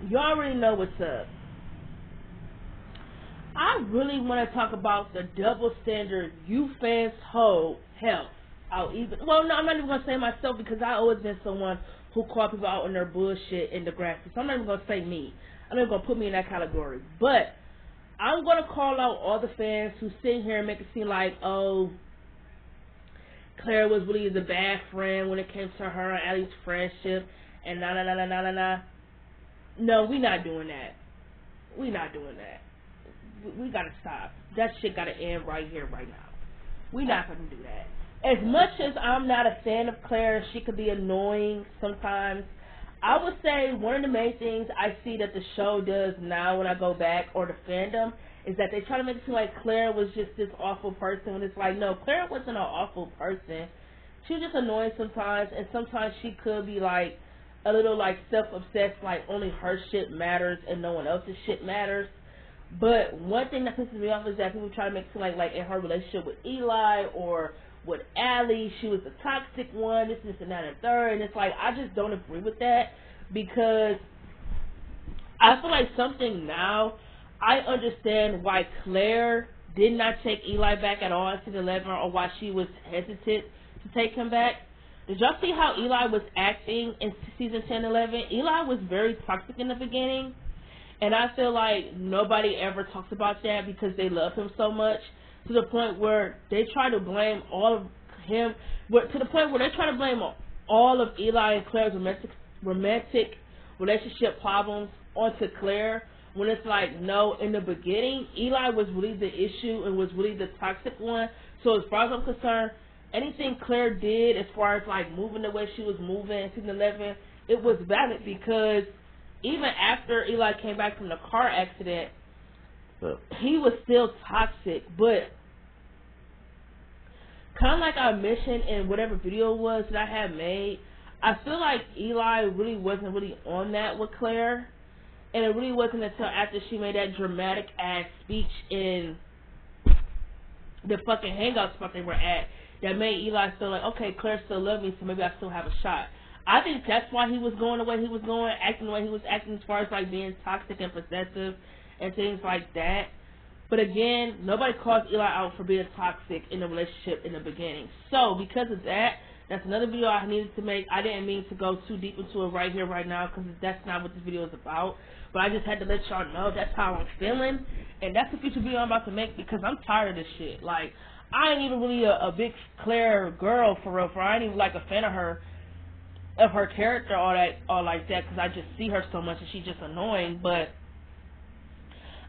you already know what's up. I really want to talk about the double standard you fans hold. Hell, no, I'm not even going to say myself because I always been someone who call people out on their bullshit in Degrassi. So I'm not even going to say me. I'm not even going to put me in that category. But I'm going to call out all the fans who sit here and make it seem like, oh, Claire was really the bad friend when it came to her and Allie's friendship and nah. No, we not doing that. We not doing that. We gotta stop. That shit gotta end right here, right now. We not gonna do that. As much as I'm not a fan of Claire, she could be annoying sometimes. I would say one of the main things I see that the show does now when I go back, or the fandom, is that they try to make it seem like Claire was just this awful person when it's like, no, Claire wasn't an awful person. She was just annoying sometimes, and sometimes she could be like a little like self-obsessed, like only her shit matters and no one else's shit matters. But one thing that pisses me off is that people try to make it seem like in her relationship with Eli or with Allie, she was the toxic one, this and that and third, and it's like, I just don't agree with that, because I feel like something now, I understand why Claire did not take Eli back at all in season 11, or why she was hesitant to take him back. Did y'all see how Eli was acting in season 10 11? Eli was very toxic in the beginning, and I feel like nobody ever talks about that because they love him so much, to the point where they try to blame all of him, to the point where they try to blame all of Eli and Claire's romantic relationship problems onto Claire, when it's like, no, in the beginning, Eli was really the issue and was really the toxic one. So as far as I'm concerned, anything Claire did as far as like moving the way she was moving in season 11, it was valid, because even after Eli came back from the car accident, he was still toxic. But kind of like I mentioned in whatever video it was that I had made, I feel like Eli really wasn't really on that with Claire, and it really wasn't until after she made that dramatic ass speech in the fucking hangout spot they were at that made Eli feel like, okay, Claire still loves me, so maybe I still have a shot. I think that's why he was going the way he was going, acting the way he was acting, as far as like being toxic and possessive and things like that. But again, nobody calls Eli out for being toxic in the relationship in the beginning. So because of that, that's another video I needed to make. I didn't mean to go too deep into it right here, right now, because that's not what this video is about. But I just had to let y'all know that's how I'm feeling. And that's the future video I'm about to make, because I'm tired of this shit. Like, I ain't even really a big Claire girl, for real. I ain't even like a fan of her character or like that, because I just see her so much and she's just annoying. But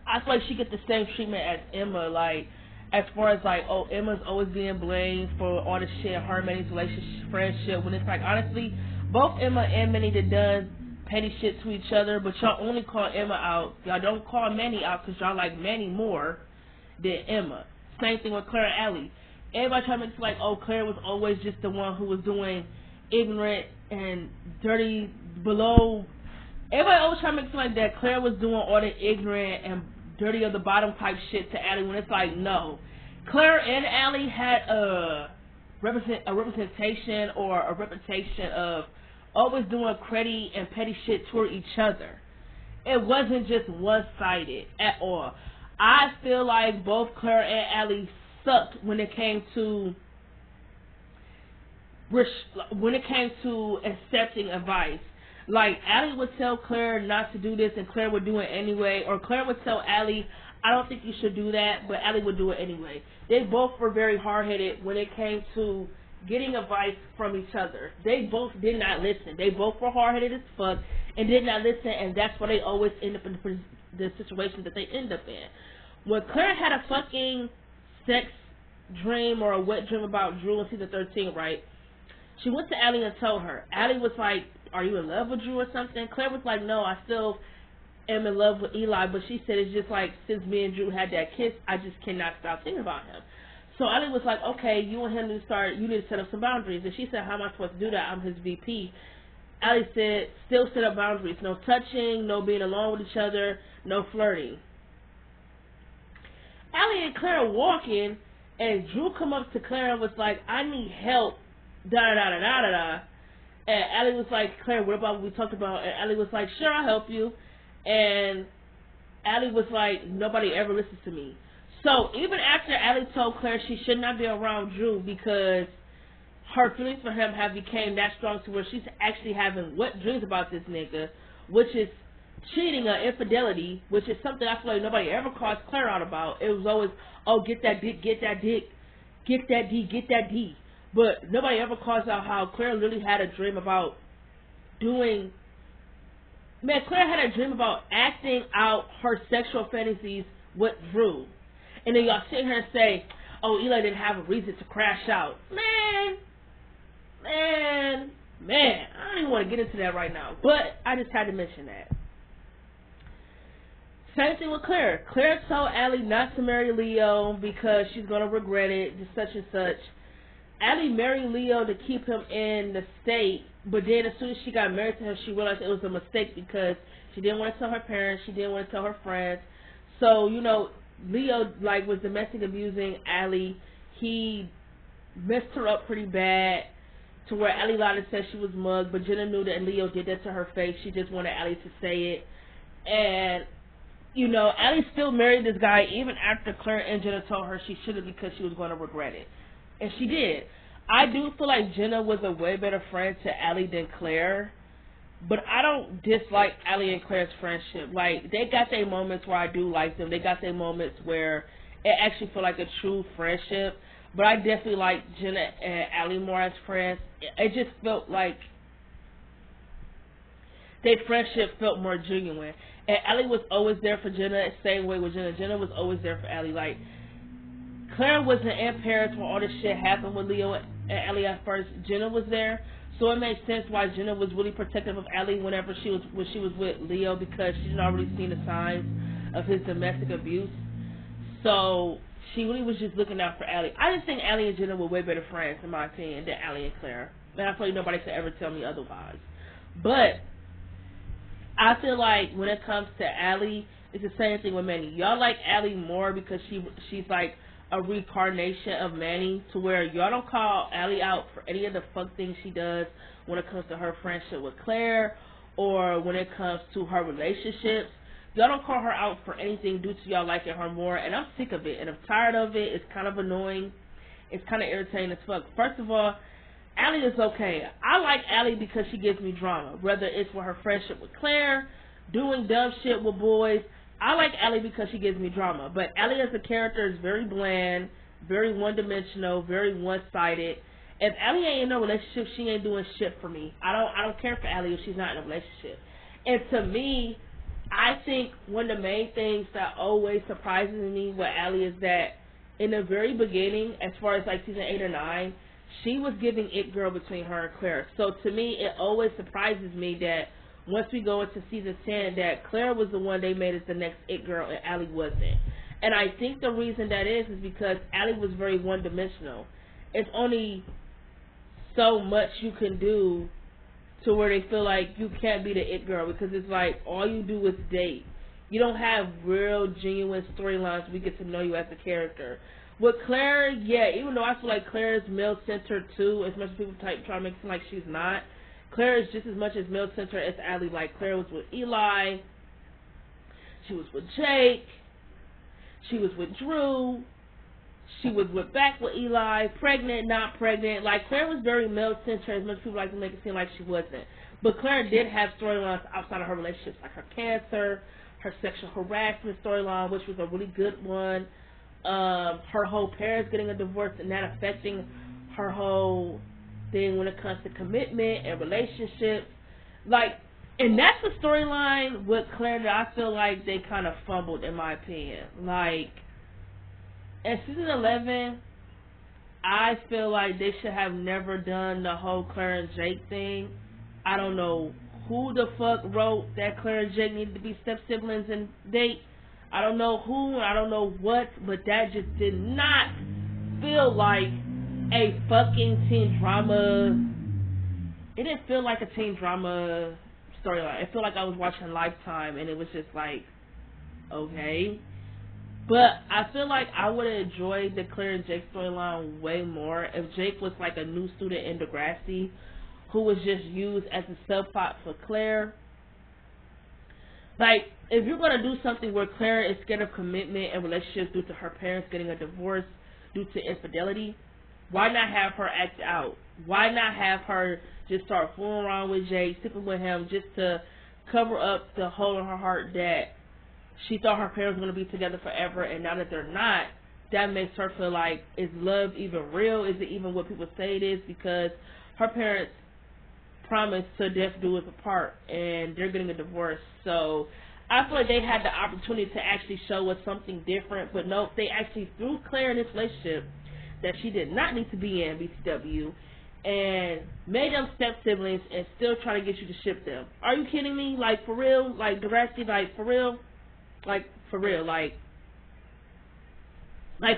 I feel like she gets the same treatment as Emma, like, as far as like, oh, Emma's always being blamed for all the shit, her and Manny's relationship, friendship, when it's like, honestly, both Emma and Manny done petty shit to each other, but y'all only call Emma out. Y'all don't call Manny out because y'all like Manny more than Emma. Same thing with Claire and Allie. Everybody try to make it like, oh, Claire was always just the one who was doing ignorant and dirty below. Everybody always try to make it like that Claire was doing all the ignorant and dirty of the bottom type shit to Allie, when it's like, no. Claire and Allie had a representation or a reputation of always doing cruddy and petty shit toward each other. It wasn't just one-sided at all. I feel like both Claire and Allie sucked when it came to accepting advice. Like, Allie would tell Claire not to do this, and Claire would do it anyway. Or Claire would tell Allie, I don't think you should do that, but Allie would do it anyway. They both were very hard-headed when it came to getting advice from each other. They both did not listen. They both were hard-headed as fuck and did not listen, and that's why they always end up in the situation that they end up in. When Claire had a fucking sex dream or a wet dream about Drew in season 13, right? She went to Allie and told her. Allie was like, are you in love with Drew or something? Claire was like, no, I still am in love with Eli, but she said it's just like, since me and Drew had that kiss, I just cannot stop thinking about him. So Allie was like, okay, you and him need to set up some boundaries. And she said, how am I supposed to do that? I'm his VP. Allie said, still set up boundaries. No touching, no being alone with each other, no flirting. Allie and Claire are walking, and Drew come up to Claire and was like, I need help, da-da-da-da-da-da-da. And Allie was like, Claire, what about what we talked about? And Allie was like, sure, I'll help you. And Allie was like, nobody ever listens to me. So even after Allie told Claire she should not be around Drew because her feelings for him have became that strong to where she's actually having wet dreams about this nigga, which is cheating or infidelity, which is something I feel like nobody ever calls Claire out about. It was always, oh, get that dick, get that dick, get that D, get that D. But nobody ever calls out how Claire literally had a dream about doing... Man, Claire had a dream about acting out her sexual fantasies with Drew. And then y'all sit here and say, oh, Eli didn't have a reason to crash out. Man, I don't even want to get into that right now. But I just had to mention that. Same thing with Claire. Claire told Allie not to marry Leo because she's going to regret it, just such and such. Allie married Leo to keep him in the state, but then as soon as she got married to him, she realized it was a mistake because she didn't want to tell her parents, she didn't want to tell her friends. So, you know, Leo, like, was domestic abusing Allie. He messed her up pretty bad to where Allie lied and said she was mugged, but Jenna knew that Leo did that to her face. She just wanted Allie to say it. And, you know, Allie still married this guy even after Claire and Jenna told her she shouldn't because she was going to regret it. And she did. I do feel like Jenna was a way better friend to Allie than Claire. But I don't dislike Allie and Claire's friendship. Like, they got their moments where I do like them. They got their moments where it actually feel like a true friendship. But I definitely like Jenna and Allie more as friends. It just felt like their friendship felt more genuine. And Allie was always there for Jenna, same way with Jenna. Jenna was always there for Allie. Like, Claire wasn't in Paris when all this shit happened with Leo and Allie at first. Jenna was there. So it makes sense why Jenna was really protective of Allie whenever she was with Leo, because she'd already seen the signs of his domestic abuse. So she really was just looking out for Allie. I just think Allie and Jenna were way better friends, in my opinion, than Allie and Claire. And I feel like nobody could ever tell me otherwise. But I feel like when it comes to Allie, it's the same thing with Manny. Y'all like Allie more because she's like a reincarnation of Manny, to where y'all don't call Allie out for any of the fuck things she does when it comes to her friendship with Claire or when it comes to her relationships. Y'all don't call her out for anything due to y'all liking her more, and I'm sick of it, and I'm tired of it. It's kind of annoying. It's kind of irritating as fuck. First of all, Allie is okay. I like Allie because she gives me drama, whether it's with her friendship with Claire, doing dumb shit with boys. I like Allie because she gives me drama, but Allie as a character is very bland, very one-dimensional, very one-sided. If Allie ain't in no relationship, she ain't doing shit for me. I don't care for Allie if she's not in a relationship. And to me, I think one of the main things that always surprises me with Allie is that in the very beginning, as far as like season 8 or 9, she was giving it girl between her and Claire. So to me, it always surprises me that once we go into season 10, that Claire was the one they made as the next it girl and Allie wasn't. And I think the reason that is because Allie was very one-dimensional. It's only so much you can do to where they feel like you can't be the it girl, because it's like all you do is date. You don't have real, genuine storylines. We get to know you as a character. With Claire, yeah, even though I feel like Claire is male-centered too, as much as people try to make it seem like she's not, Claire is just as much as male-centered as Allie. Like, Claire was with Eli, she was with Jake, she was with Drew, she was back with Eli, pregnant, not pregnant. Like, Claire was very male-centered, as much as people like to make it seem like she wasn't. But Claire did have storylines outside of her relationships, like her cancer, her sexual harassment storyline, which was a really good one. Her whole parents getting a divorce and that affecting her whole thing when it comes to commitment and relationships. Like, and that's the storyline with Claire that I feel like they kind of fumbled, in my opinion. Like, in season 11, I feel like they should have never done the whole Claire and Jake thing. I don't know who the fuck wrote that Claire and Jake needed to be step-siblings and date. I don't know who, I don't know what, but that just did not feel like a fucking teen drama. It didn't feel like a teen drama storyline. It felt like I was watching Lifetime, and it was just like, okay. But I feel like I would have enjoyed the Claire and Jake storyline way more if Jake was like a new student in Degrassi who was just used as a subplot for Claire. Like, if you're going to do something where Claire is scared of commitment and relationships due to her parents getting a divorce due to infidelity, why not have her act out? Why not have her just start fooling around with Jay, sleeping with him, just to cover up the hole in her heart that she thought her parents were going to be together forever, and now that they're not, that makes her feel like, is love even real? Is it even what people say it is? Because her parents promised to death do us apart, and they're getting a divorce. So I feel like they had the opportunity to actually show us something different, but nope, they actually threw Claire in this relationship that she did not need to be in, BTW, and made them step siblings and still try to get you to ship them. Are you kidding me? Like, for real? Like, Degrassi, like, for real? Like, for real, like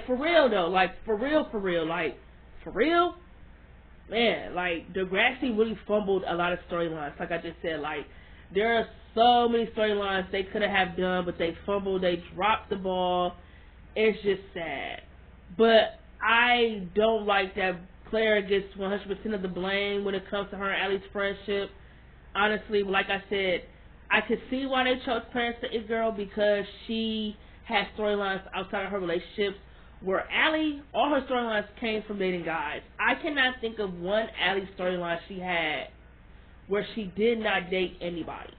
for real though, like for real, like for real, man. Like, Degrassi really fumbled a lot of storylines. Like I just said, like there are so many storylines they could have done, but they fumbled, they dropped the ball. It's just sad. But I don't like that Claire gets 100% of the blame when it comes to her and Allie's friendship. Honestly, like I said, I could see why they chose Clarence the It Girl, because she had storylines outside of her relationships, where Allie, all her storylines came from dating guys. I cannot think of one Allie storyline she had where she did not date anybody.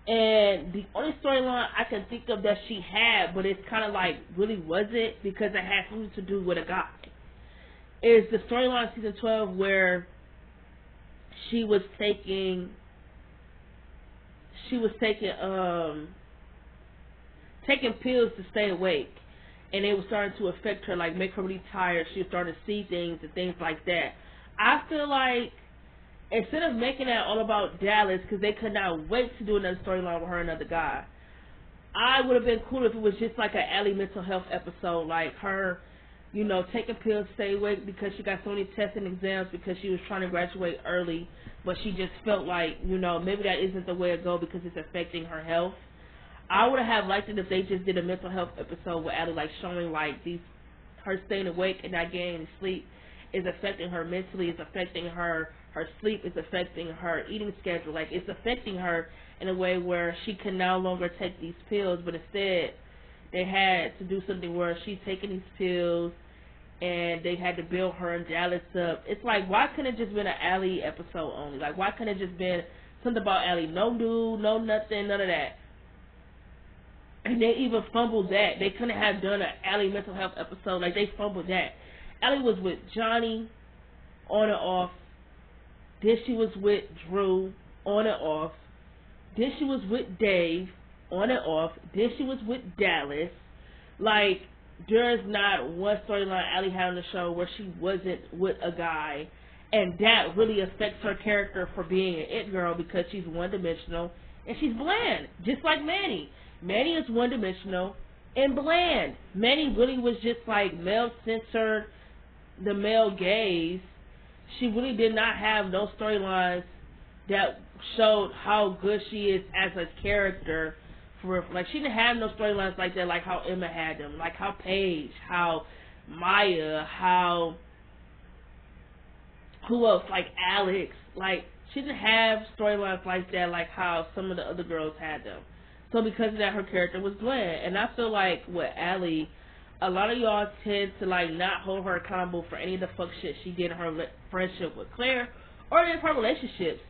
And the only storyline I can think of that she had, but it's kind of like really wasn't, because it had something to do with a guy, is the storyline season 12 where she was taking pills to stay awake, and it was starting to affect her, like make her really tired. She was starting to see things and things like that. I feel like instead of making that all about Dallas, because they could not wait to do another storyline with her and another guy, I would have been cool if it was just like an Allie mental health episode, like her, you know, taking pills to stay awake because she got so many tests and exams because she was trying to graduate early, but she just felt like, you know, maybe that isn't the way to go because it's affecting her health. I would have liked it if they just did a mental health episode with Allie, like showing like her staying awake and not getting any sleep is affecting her mentally, is affecting her sleep, is affecting her eating schedule, like it's affecting her in a way where she can no longer take these pills, but instead they had to do something where she's taking these pills and they had to build her and Dallas up. It's like, why couldn't it just been an Allie episode only? Like, why couldn't it just been something about Allie? No dude, no nothing, none of that. And they even fumbled that. They couldn't have done an Allie mental health episode. Like, they fumbled that. Allie was with Johnny on and off. Then she was with Drew on and off. Then she was with Dave on and off. Then she was with Dallas. Like, there's not one storyline Allie had on the show where she wasn't with a guy. And that really affects her character for being an it girl, because she's one-dimensional and she's bland. Just like Manny. Manny is one-dimensional and bland. Manny really was just like male-censored, the male gaze. She really did not have no storylines that showed how good she is as a character. Like, she didn't have no storylines like that, like how Emma had them, like how Paige, how Maya, how who else, like Alex. Like, she didn't have storylines like that, like how some of the other girls had them. So because of that, her character was bland. And I feel like with Allie, a lot of y'all tend to like not hold her accountable for any of the fuck shit she did in her friendship with Claire or in her relationships.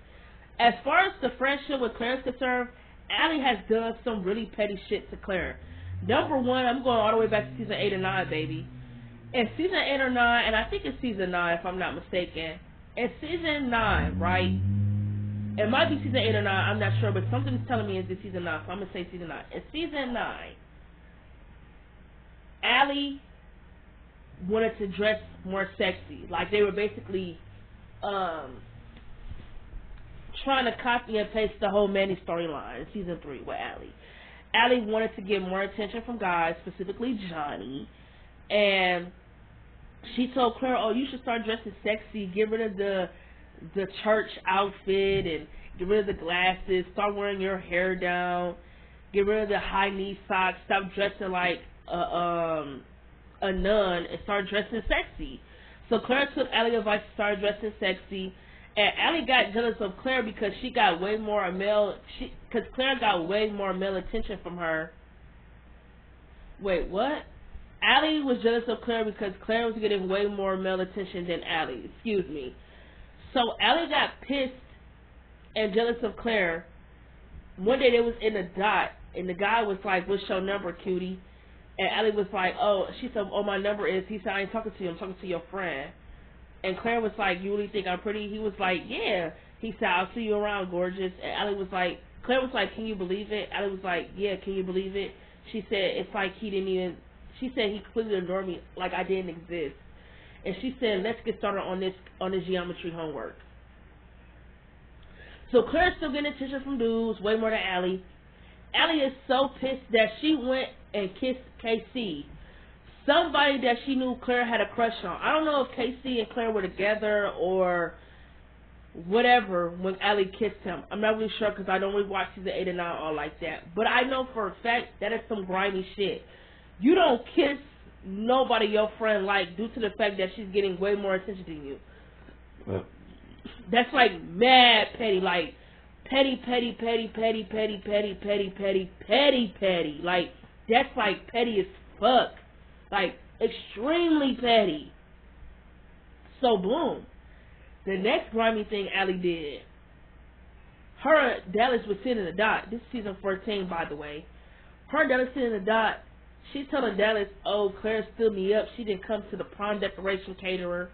As far as the friendship with Claire is concerned, Allie has done some really petty shit to Claire. Number one, I'm going all the way back to season 8 or 9, baby. In season 8 or 9, and I think it's season 9 if I'm not mistaken. In season 9, right? It might be season 8 or 9, I'm not sure, but something's telling me it's season 9, so I'm going to say season 9. In season 9, Allie wanted to dress more sexy. Like, they were basically trying to copy and paste the whole Manny storyline in season 3 with Allie. Allie wanted to get more attention from guys, specifically Johnny, and she told Claire, oh, you should start dressing sexy, get rid of the church outfit and get rid of the glasses, start wearing your hair down, get rid of the high knee socks, stop dressing like a nun and start dressing sexy. So Claire took Allie's advice to start dressing sexy, And Allie got jealous of Claire because she got way more because Claire got way more male attention from her. Wait, what? Allie was jealous of Claire because Claire was getting way more male attention than Allie. Excuse me. So Allie got pissed and jealous of Claire. One day they was in a dot, and the guy was like, "What's your number, cutie?" And Allie was like, she said, "Oh, my number is." He said, "I ain't talking to you. I'm talking to your friend." And Claire was like, "You really think I'm pretty?" He was like, "Yeah." He said, "I'll see you around, gorgeous." And Allie was like, Claire was like, "Can you believe it?" Allie was like, "Yeah, can you believe it?" She said, "It's like he didn't even." She said he completely ignored me, like I didn't exist. And she said, "Let's get started on this geometry homework." So Claire's still getting attention from dudes, way more than Allie. Allie is so pissed that she went and kissed KC, somebody that she knew Claire had a crush on. I don't know if KC and Claire were together or whatever when Allie kissed him. I'm not really sure because I don't really watch season 8 and 9 all like that. But I know for a fact that is some grimy shit. You don't kiss nobody your friend like due to the fact that she's getting way more attention than you. Well, that's like mad petty, like petty. Like that's like petty as fuck, like extremely petty. So boom, the next grimy thing Allie did. Her and Dallas was sitting in the dot. This is season 14, by the way. Her and Dallas sitting in the dot. She's telling Dallas, "Oh, Claire stood me up. She didn't come to the prom decoration caterer.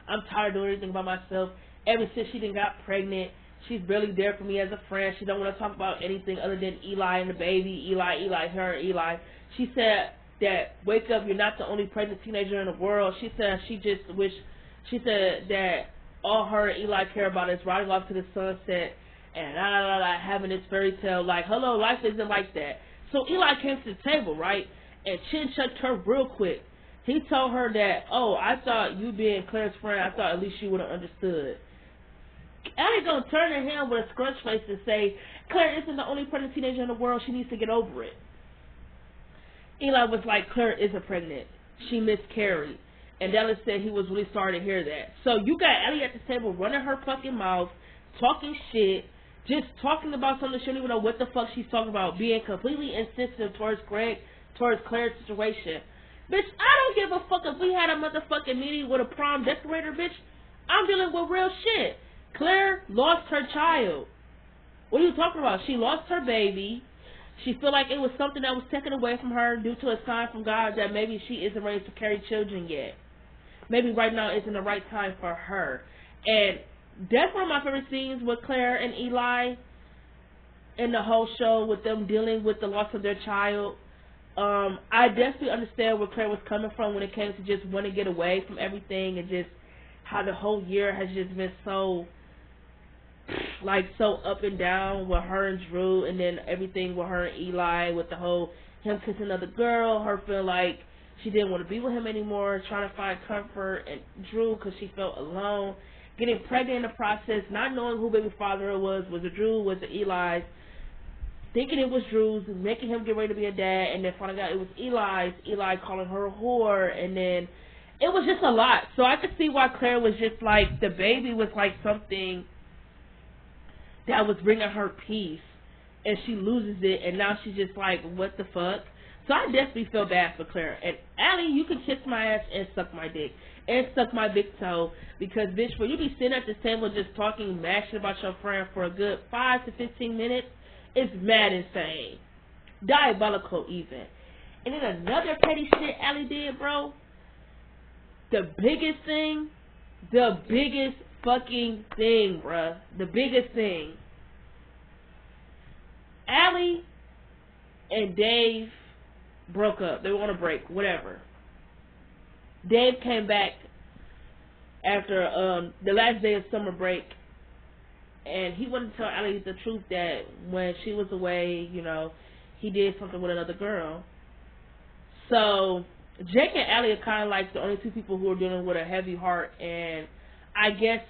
I'm tired of doing everything by myself. Ever since she didn't got pregnant, she's barely there for me as a friend. She don't want to talk about anything other than Eli and the baby. Eli. She said that, wake up, you're not the only pregnant teenager in the world." She said she said that all her and Eli care about is riding off to the sunset and having this fairy tale. Like, hello, life isn't like that. So Eli came to the table, right? And chin chucked her real quick. He told her that, "Oh, I thought you being Claire's friend, I thought at least you would have understood." Allie gonna turn to him with a scrunch face and say, "Claire isn't the only pregnant teenager in the world. She needs to get over it." Eli was like, "Claire isn't pregnant. She miscarried." And Dallas said he was really sorry to hear that. So you got Allie at the table running her fucking mouth, talking shit, just talking about something she don't even know what the fuck she's talking about, being completely insensitive towards Claire's situation. Bitch, I don't give a fuck if we had a motherfucking meeting with a prom decorator, bitch. I'm dealing with real shit. Claire lost her child. What are you talking about? She lost her baby. She feel like it was something that was taken away from her due to a sign from God that maybe she isn't ready to carry children yet. Maybe right now isn't the right time for her. And that's one of my favorite scenes with Claire and Eli in the whole show, with them dealing with the loss of their child. I definitely understand where Claire was coming from when it came to just wanting to get away from everything and just how the whole year has just been so up and down with her and Drew, and then everything with her and Eli, with the whole him kissing another girl, her feeling like she didn't want to be with him anymore, trying to find comfort in Drew because she felt alone, getting pregnant in the process, not knowing who baby father it was it Drew, was it Eli's, thinking it was Drew's, making him get ready to be a dad, and then finding out it was Eli's, Eli calling her a whore, and then it was just a lot. So I could see why Claire was just like, the baby was like something that was bringing her peace, and she loses it, and now she's just like, what the fuck? So I definitely feel bad for Claire. And Allie, you can kiss my ass and suck my dick and suck my big toe, because bitch, when you be sitting at this table just talking mashing about your friend for a good 5 to 15 minutes, it's mad insane, diabolical even. And then another petty shit Allie did, bro. The biggest fucking thing, bruh. The biggest thing. Allie and Dave broke up. They were on a break, whatever. Dave came back after the last day of summer break, and he wanted to tell Allie the truth that when she was away, you know, he did something with another girl. So Jake and Allie are kind of like the only two people who are dealing with a heavy heart, and I guess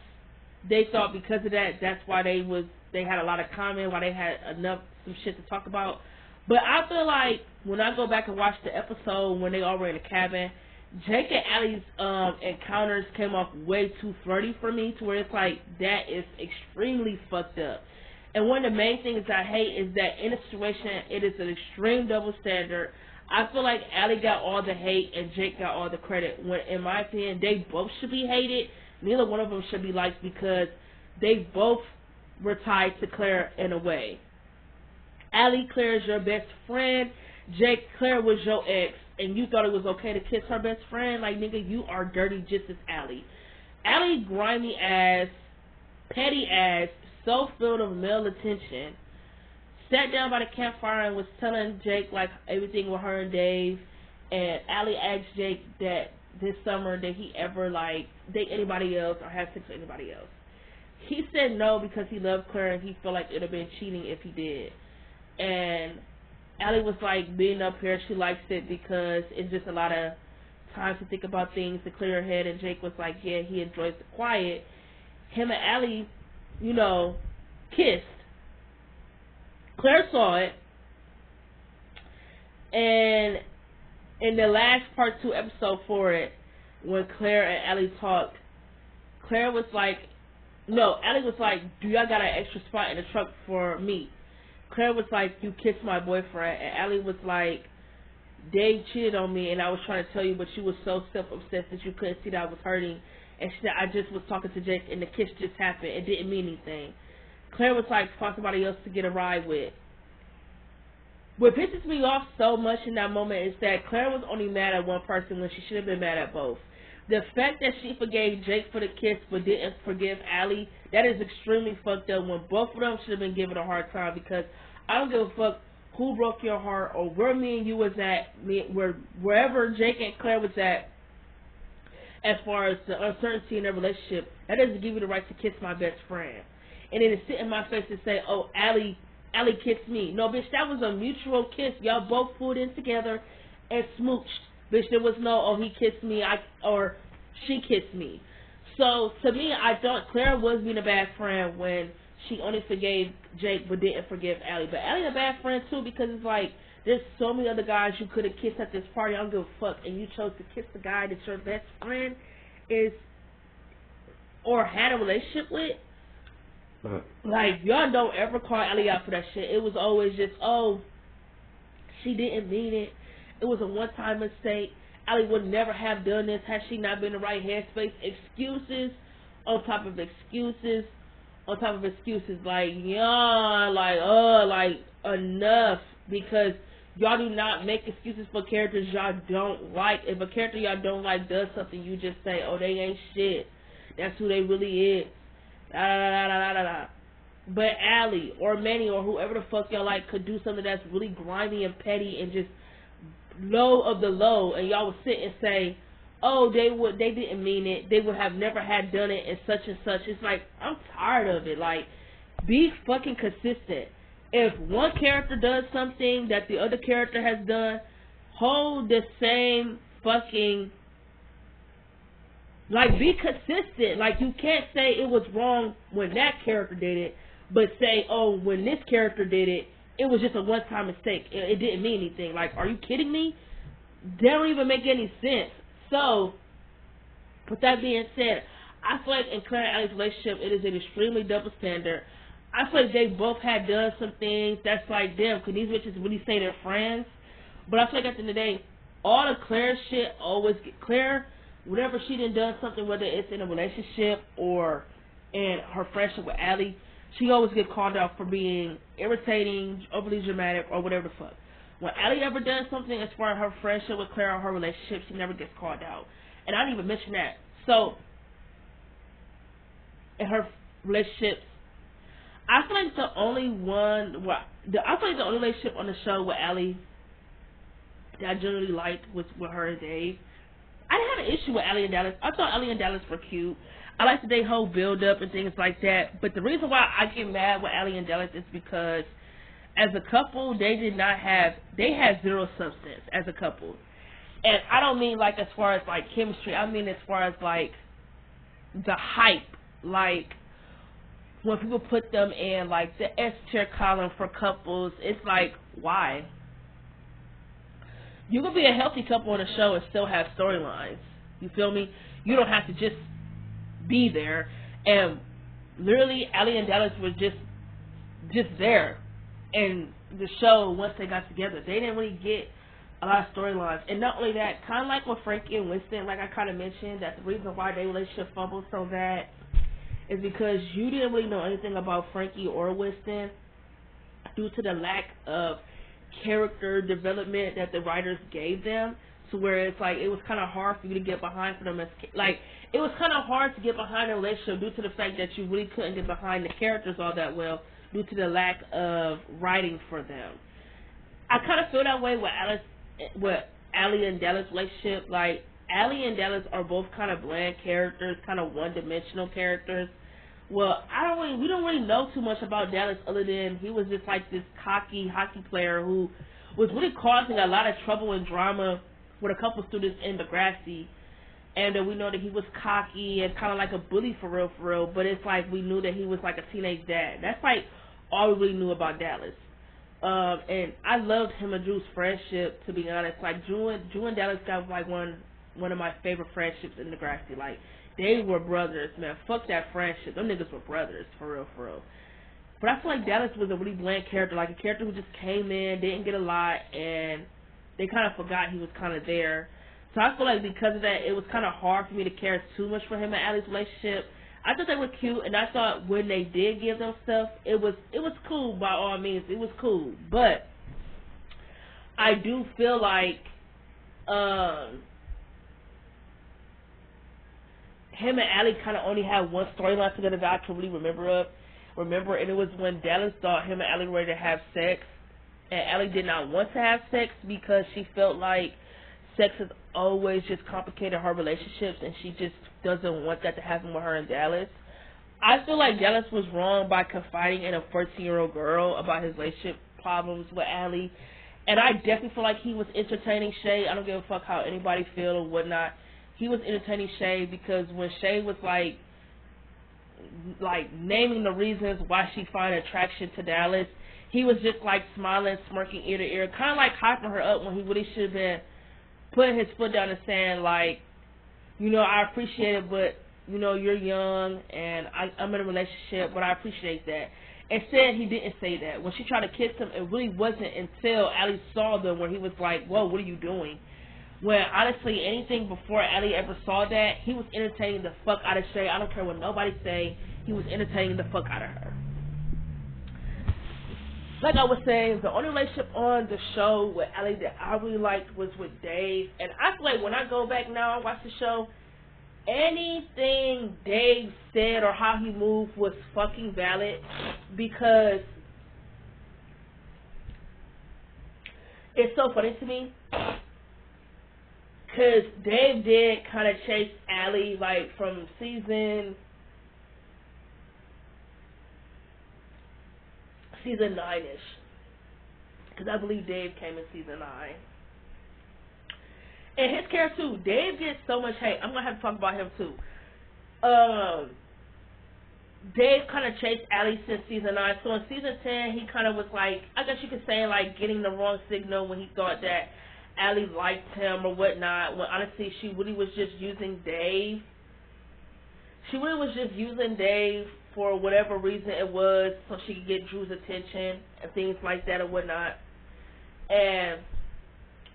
they thought because of that, that's why they had a lot of comment, why they had some shit to talk about. But I feel like when I go back and watch the episode when they all were in the cabin, Jake and Allie's encounters came off way too flirty for me, to where it's like that is extremely fucked up. And one of the main things I hate is that in a situation it is an extreme double standard. I feel like Allie got all the hate and Jake got all the credit. When in my opinion they both should be hated. Neither one of them should be liked because they both were tied to Claire in a way. Allie, Claire is your best friend. Jake, Claire was your ex, and you thought it was okay to kiss her best friend? Like, nigga, you are dirty just as Allie. Allie, grimy ass, petty ass, so filled of male attention, sat down by the campfire and was telling Jake, like, everything with her and Dave. And Allie asked Jake that this summer did he ever, like, date anybody else or have sex with anybody else. He said no because he loved Claire and he felt like it would have been cheating if he did. And Allie was like, being up here, she likes it because it's just a lot of time to think about things, to clear her head. And Jake was like, yeah, he enjoys the quiet. Him and Allie, you know, kissed. Claire saw it. And in the last part 2 episode for it, when Claire and Allie talked, Claire was like, no, Allie was like, do y'all got an extra spot in the truck for me? Claire was like, you kissed my boyfriend. And Allie was like, Dave cheated on me and I was trying to tell you, but you were so self-obsessed that you couldn't see that I was hurting. And she said, I just was talking to Jake and the kiss just happened. It didn't mean anything. Claire was like, find somebody else to get a ride with. What pisses me off so much in that moment is that Claire was only mad at one person when she should have been mad at both. The fact that she forgave Jake for the kiss but didn't forgive Allie, that is extremely fucked up when both of them should have been given a hard time, because I don't give a fuck who broke your heart or where me and you was at, wherever Jake and Claire was at as far as the uncertainty in their relationship. That doesn't give you the right to kiss my best friend. And then to sit in my face and say, oh, Allie kissed me. No, bitch, that was a mutual kiss. Y'all both pulled in together and smooched. Bitch, there was no, oh, he kissed me, or she kissed me. So, to me, Claire was being a bad friend when she only forgave Jake but didn't forgive Allie. But Allie's a bad friend, too, because it's like, there's so many other guys you could have kissed at this party, I don't give a fuck, and you chose to kiss the guy that your best friend is, or had a relationship with. Like, y'all don't ever call Allie out for that shit. It was always just, oh, she didn't mean it. It was a one-time mistake. Allie would never have done this had she not been in the right headspace. Excuses on top of excuses on top of excuses. Like, yeah, like, enough. Because y'all do not make excuses for characters y'all don't like. If a character y'all don't like does something, you just say, oh, they ain't shit. That's who they really is. Da da da da da da. But Allie or Manny or whoever the fuck y'all like could do something that's really grimy and petty and just low of the low, and y'all would sit and say, oh, they didn't mean it, they would have never had done it, and such and such. It's like, I'm tired of it. Like, be fucking consistent. If one character does something that the other character has done, hold the same fucking, like, be consistent. Like, you can't say it was wrong when that character did it, but say, oh, when this character did it, it was just a one-time mistake. It didn't mean anything. Like, are you kidding me? That don't even make any sense. So, with that being said, I feel like in Claire and Allie's relationship, it is an extremely double standard. I feel like they both had done some things that's like, damn, could these bitches really say they're friends? But I feel like at the end of the day, all the Claire shit always get Claire, whenever she done something, whether it's in a relationship or in her friendship with Allie, she always get called out for being irritating, overly dramatic, or whatever the fuck. When Allie ever does something as far as her friendship with Claire or her relationship, she never gets called out. And I didn't even mention that. So, in her relationships, I feel like the only relationship on the show with Allie that I generally liked was with her and Dave. I didn't have an issue with Allie and Dallas. I thought Allie and Dallas were cute. I like the whole build up and things like that. But the reason why I get mad with Allie and Dallas is because as a couple, they had zero substance as a couple. And I don't mean like as far as like chemistry. I mean as far as like the hype. Like when people put them in like the S tier column for couples, it's like, why? You could be a healthy couple on a show and still have storylines. You feel me? You don't have to just be there. And literally, Allie and Dallas were just there. And the show, once they got together, they didn't really get a lot of storylines. And not only that, kind of like with Frankie and Winston, like I kind of mentioned, that the reason why their relationship fumbled so bad is because you didn't really know anything about Frankie or Winston due to the lack of character development that the writers gave them, to where it's like it was kind of hard for you to get behind for them. Like, it was kind of hard to get behind a relationship due to the fact that you really couldn't get behind the characters all that well due to the lack of writing for them. I kind of feel that way with Allie and Dallas' relationship. Like, Allie and Dallas are both kind of bland characters, kind of one-dimensional characters. Well, we don't really know too much about Dallas other than he was just like this cocky hockey player who was really causing a lot of trouble and drama with a couple students in Degrassi. And we know that he was cocky and kind of like a bully for real. But it's like we knew that he was like a teenage dad. That's like all we really knew about Dallas. And I loved him and Drew's friendship, to be honest. Like, Drew and Dallas got like one of my favorite friendships in Degrassi. Like, they were brothers, man. Fuck that friendship. Them niggas were brothers, for real. But I feel like Dallas was a really bland character, like a character who just came in, didn't get a lot, and they kind of forgot he was kind of there. So I feel like because of that, it was kind of hard for me to care too much for him and Allie's relationship. I thought they were cute, and I thought when they did give them stuff, it was cool by all means. It was cool. But I do feel like him and Allie kind of only had one storyline together that I can really remember, and it was when Dallas thought him and Allie were ready to have sex, and Allie did not want to have sex because she felt like sex has always just complicated her relationships, and she just doesn't want that to happen with her and Dallas. I feel like Dallas was wrong by confiding in a 14-year-old girl about his relationship problems with Allie, and I definitely feel like he was entertaining Shay. I don't give a fuck how anybody feel or whatnot. He was entertaining Shay because when Shay was like naming the reasons why she found attraction to Dallas, he was just like smiling, smirking ear to ear, kind of like hyping her up when he really should have been putting his foot down and saying, like, you know, I appreciate it, but, you know, you're young and I'm in a relationship, but I appreciate that. Instead, he didn't say that. When she tried to kiss him, it really wasn't until Allie saw them where he was like, whoa, what are you doing? When, honestly, anything before Allie ever saw that, he was entertaining the fuck out of Shay. I don't care what nobody say. He was entertaining the fuck out of her. Like I was saying, the only relationship on the show with Allie that I really liked was with Dave. And I feel like when I go back now and watch the show, anything Dave said or how he moved was fucking valid, because it's so funny to me. Because Dave did kind of chase Allie, like, from season 9-ish. Because I believe Dave came in season 9. And his character, too. Dave gets so much hate. I'm going to have to talk about him, too. Dave kind of chased Allie since season 9. So in season 10, he kind of was like, I guess you could say, like, getting the wrong signal when he thought that Allie liked him or whatnot, when honestly she really was just using Dave. She really was just using Dave for whatever reason it was, so she could get Drew's attention and things like that or whatnot. And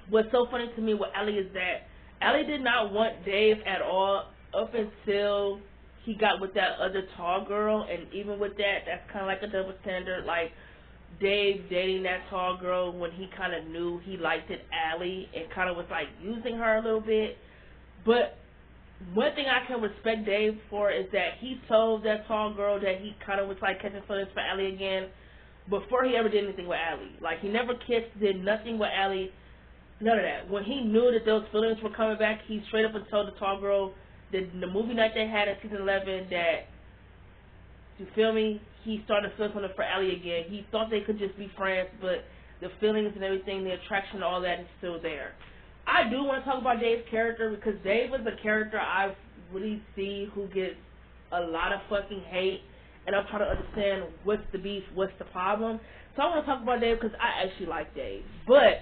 what's so funny to me with Allie is that Allie did not want Dave at all up until he got with that other tall girl, and even with that, that's kind of like a double standard. Like, Dave dating that tall girl when he kind of knew he liked it, Allie, and kind of was like using her a little bit. But one thing I can respect Dave for is that he told that tall girl that he kind of was like catching feelings for Allie again before he ever did anything with Allie. Like, he never kissed, did nothing with Allie, none of that. When he knew that those feelings were coming back, he straight up and told the tall girl that the movie night they had in season 11 that, you feel me, he started to feel something for Allie again. He thought they could just be friends, but the feelings and everything, the attraction, all that is still there. I do want to talk about Dave's character because Dave is a character I really see who gets a lot of fucking hate, and I'm trying to understand what's the beef, what's the problem. So I want to talk about Dave because I actually like Dave. But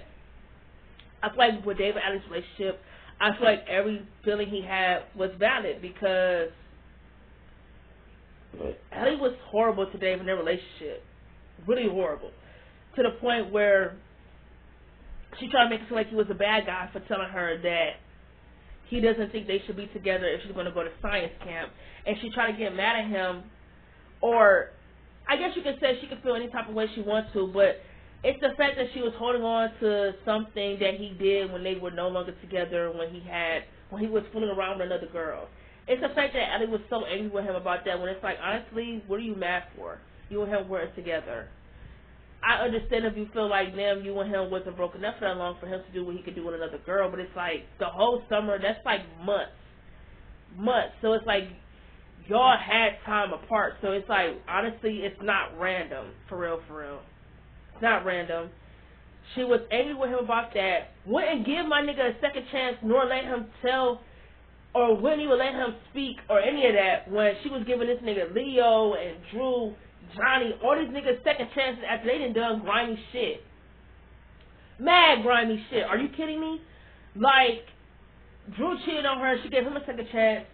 I feel like with Dave and Allie's relationship, I feel like every feeling he had was valid because Allie was horrible to Dave in their relationship. Really horrible. To the point where she tried to make it feel like he was a bad guy for telling her that he doesn't think they should be together if she's going to go to science camp. And she tried to get mad at him. Or, I guess you could say she could feel any type of way she wants to, but it's the fact that she was holding on to something that he did when they were no longer together, when he was fooling around with another girl. It's the fact that Allie was so angry with him about that when it's like, honestly, what are you mad for? You and him weren't together. I understand if you feel like, damn, you and him wasn't broken up for that long for him to do what he could do with another girl, but it's like the whole summer, that's like months. So it's like y'all had time apart. So it's like, honestly, it's not random. For real. It's not random. She was angry with him about that. Wouldn't give my nigga a second chance, nor let him tell, or wouldn't even let him speak or any of that when she was giving this nigga Leo and Drew, Johnny, all these niggas second chances after they done grimy shit. Mad grimy shit. Are you kidding me? Like, Drew cheated on her, she gave him a second chance.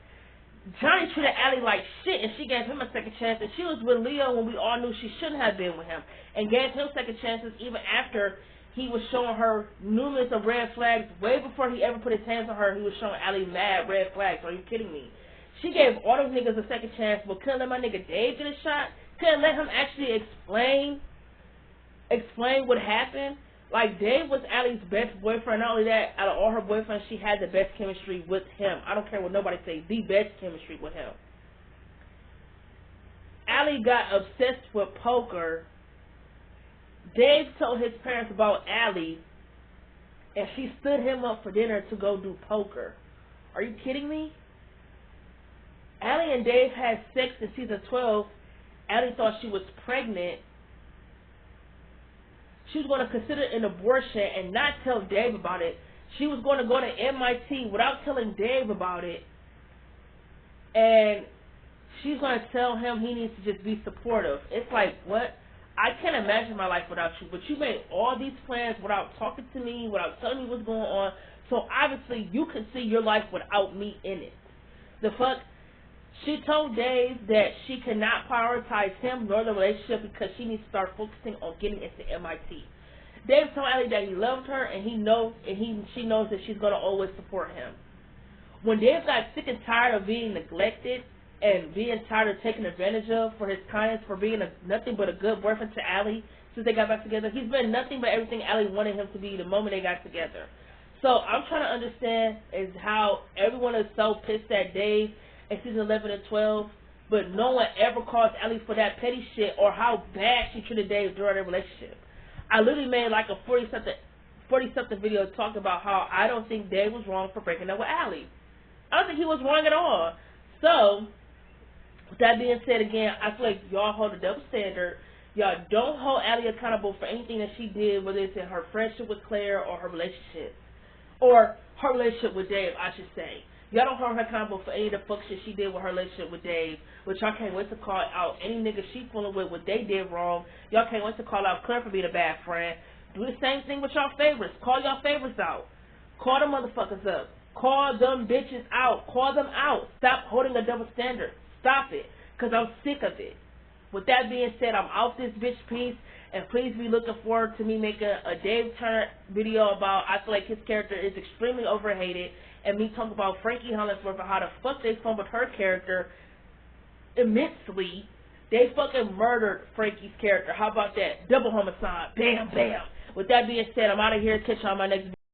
Johnny treated Allie like shit, and she gave him a second chance. And she was with Leo when we all knew she shouldn't have been with him, and gave him second chances even after he was showing her numerous of red flags. Way before he ever put his hands on her, he was showing Allie mad red flags. Are you kidding me? She gave all those niggas a second chance, but couldn't let my nigga Dave get a shot. Couldn't let him actually explain what happened. Like, Dave was Allie's best boyfriend. Not only that, out of all her boyfriends, she had the best chemistry with him. I don't care what nobody say, the best chemistry with him. Allie got obsessed with poker. Dave told his parents about Allie, and she stood him up for dinner to go do poker. Are you kidding me? Allie and Dave had sex in season 12. Allie thought she was pregnant. She was going to consider an abortion and not tell Dave about it. She was going to go to MIT without telling Dave about it. And she's going to tell him he needs to just be supportive. It's like, what? I can't imagine my life without you. But you made all these plans without talking to me, without telling me what's going on. So obviously you can see your life without me in it. The fuck? She told Dave that she cannot prioritize him nor the relationship because she needs to start focusing on getting into MIT. Dave told Allie that he loved her and she knows that she's gonna always support him. When Dave got sick and tired of being neglected and being tired of taken advantage of for his kindness, for being nothing but a good boyfriend to Allie since they got back together, he's been nothing but everything Allie wanted him to be the moment they got together. So I'm trying to understand is how everyone is so pissed at Dave in season 11 and 12, but no one ever calls Allie for that petty shit or how bad she treated Dave during their relationship. I literally made like a 40-something video talking about how I don't think Dave was wrong for breaking up with Allie. I don't think he was wrong at all. So, with that being said, again, I feel like y'all hold a double standard. Y'all don't hold Allie accountable for anything that she did, whether it's in her friendship with Clare or her relationship. Or her relationship with Dave, I should say. Y'all don't hold her accountable for any of the fuck shit she did with her relationship with Dave, which y'all can't wait to call out any nigga she fooling with what they did wrong. Y'all can't wait to call out Claire for being a bad friend. Do the same thing with y'all favorites. Call y'all favorites out. Call them motherfuckers up. Call them bitches out. Call them out. Stop holding a double standard. Stop it. Because I'm sick of it. With that being said, I'm out this bitch piece. And please be looking forward to me making a Dave Turner video about I feel like his character is extremely overhated. And me talk about Frankie Hollingsworth and how the fuck they fumbled her character immensely. They fucking murdered Frankie's character. How about that? Double homicide. Bam, bam. With that being said, I'm out of here. Catch you on my next video.